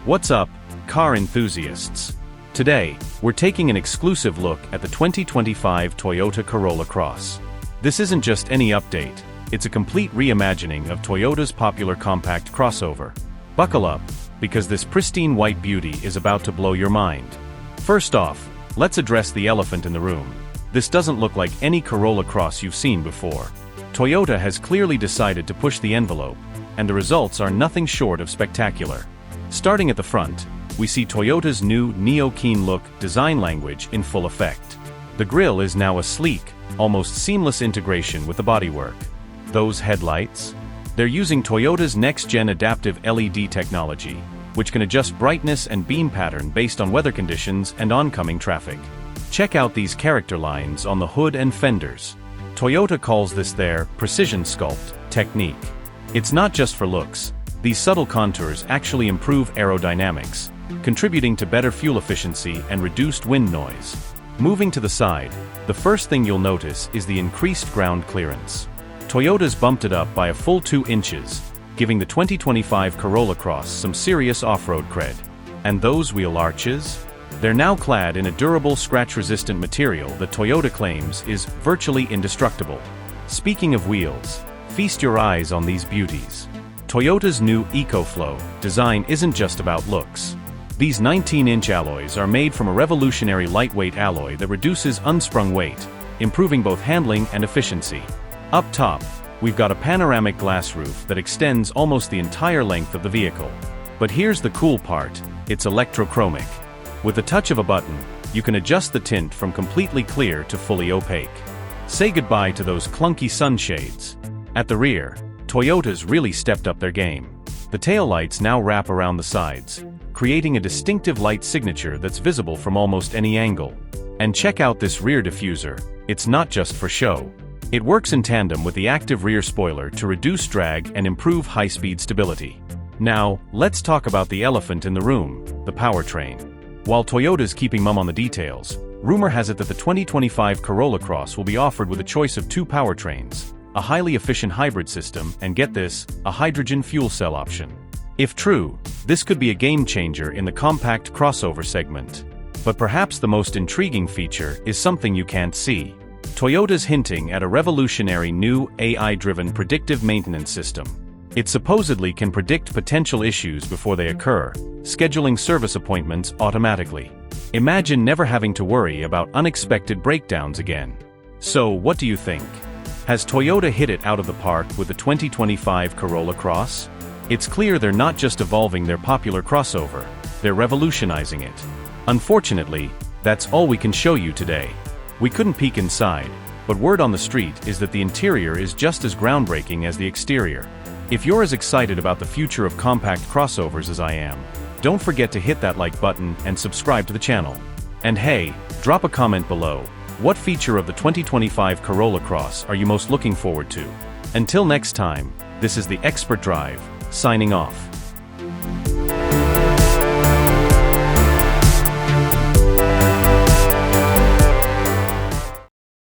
What's up, car enthusiasts? Today, we're taking an exclusive look at the 2025 Toyota Corolla Cross. This isn't just any update, it's a complete reimagining of Toyota's popular compact crossover. Buckle up, because this pristine white beauty is about to blow your mind. First off, let's address the elephant in the room. This doesn't look like any Corolla Cross you've seen before. Toyota has clearly decided to push the envelope, and the results are nothing short of spectacular. Starting at the front, we see Toyota's new neo-keen look design language in full effect. The grille is now a sleek, almost seamless integration with the bodywork. Those headlights? They're using Toyota's next-gen adaptive LED technology, which can adjust brightness and beam pattern based on weather conditions and oncoming traffic. Check out these character lines on the hood and fenders. Toyota calls this their precision sculpt technique. It's not just for looks. These subtle contours actually improve aerodynamics, contributing to better fuel efficiency and reduced wind noise. Moving to the side, the first thing you'll notice is the increased ground clearance. Toyota's bumped it up by a full 2 inches, giving the 2025 Corolla Cross some serious off-road cred. And those wheel arches? They're now clad in a durable scratch-resistant material that Toyota claims is virtually indestructible. Speaking of wheels, feast your eyes on these beauties. Toyota's new EcoFlow design isn't just about looks. These 19-inch alloys are made from a revolutionary lightweight alloy that reduces unsprung weight, improving both handling and efficiency. Up top, we've got a panoramic glass roof that extends almost the entire length of the vehicle. But here's the cool part, it's electrochromic. With the touch of a button, you can adjust the tint from completely clear to fully opaque. Say goodbye to those clunky sunshades. At the rear, Toyota's really stepped up their game. The taillights now wrap around the sides, creating a distinctive light signature that's visible from almost any angle. And check out this rear diffuser, it's not just for show. It works in tandem with the active rear spoiler to reduce drag and improve high-speed stability. Now, let's talk about the elephant in the room, the powertrain. While Toyota's keeping mum on the details, rumor has it that the 2025 Corolla Cross will be offered with a choice of 2 powertrains, a highly efficient hybrid system, and get this, a hydrogen fuel cell option. If true, this could be a game-changer in the compact crossover segment. But perhaps the most intriguing feature is something you can't see. Toyota's hinting at a revolutionary new AI-driven predictive maintenance system. It supposedly can predict potential issues before they occur, scheduling service appointments automatically. Imagine never having to worry about unexpected breakdowns again. So, what do you think? Has Toyota hit it out of the park with the 2025 Corolla Cross? It's clear they're not just evolving their popular crossover, they're revolutionizing it. Unfortunately, that's all we can show you today. We couldn't peek inside, but word on the street is that the interior is just as groundbreaking as the exterior. If you're as excited about the future of compact crossovers as I am, don't forget to hit that like button and subscribe to the channel. And hey, drop a comment below. What feature of the 2025 Corolla Cross are you most looking forward to? Until next time, this is the Expert Drive, signing off.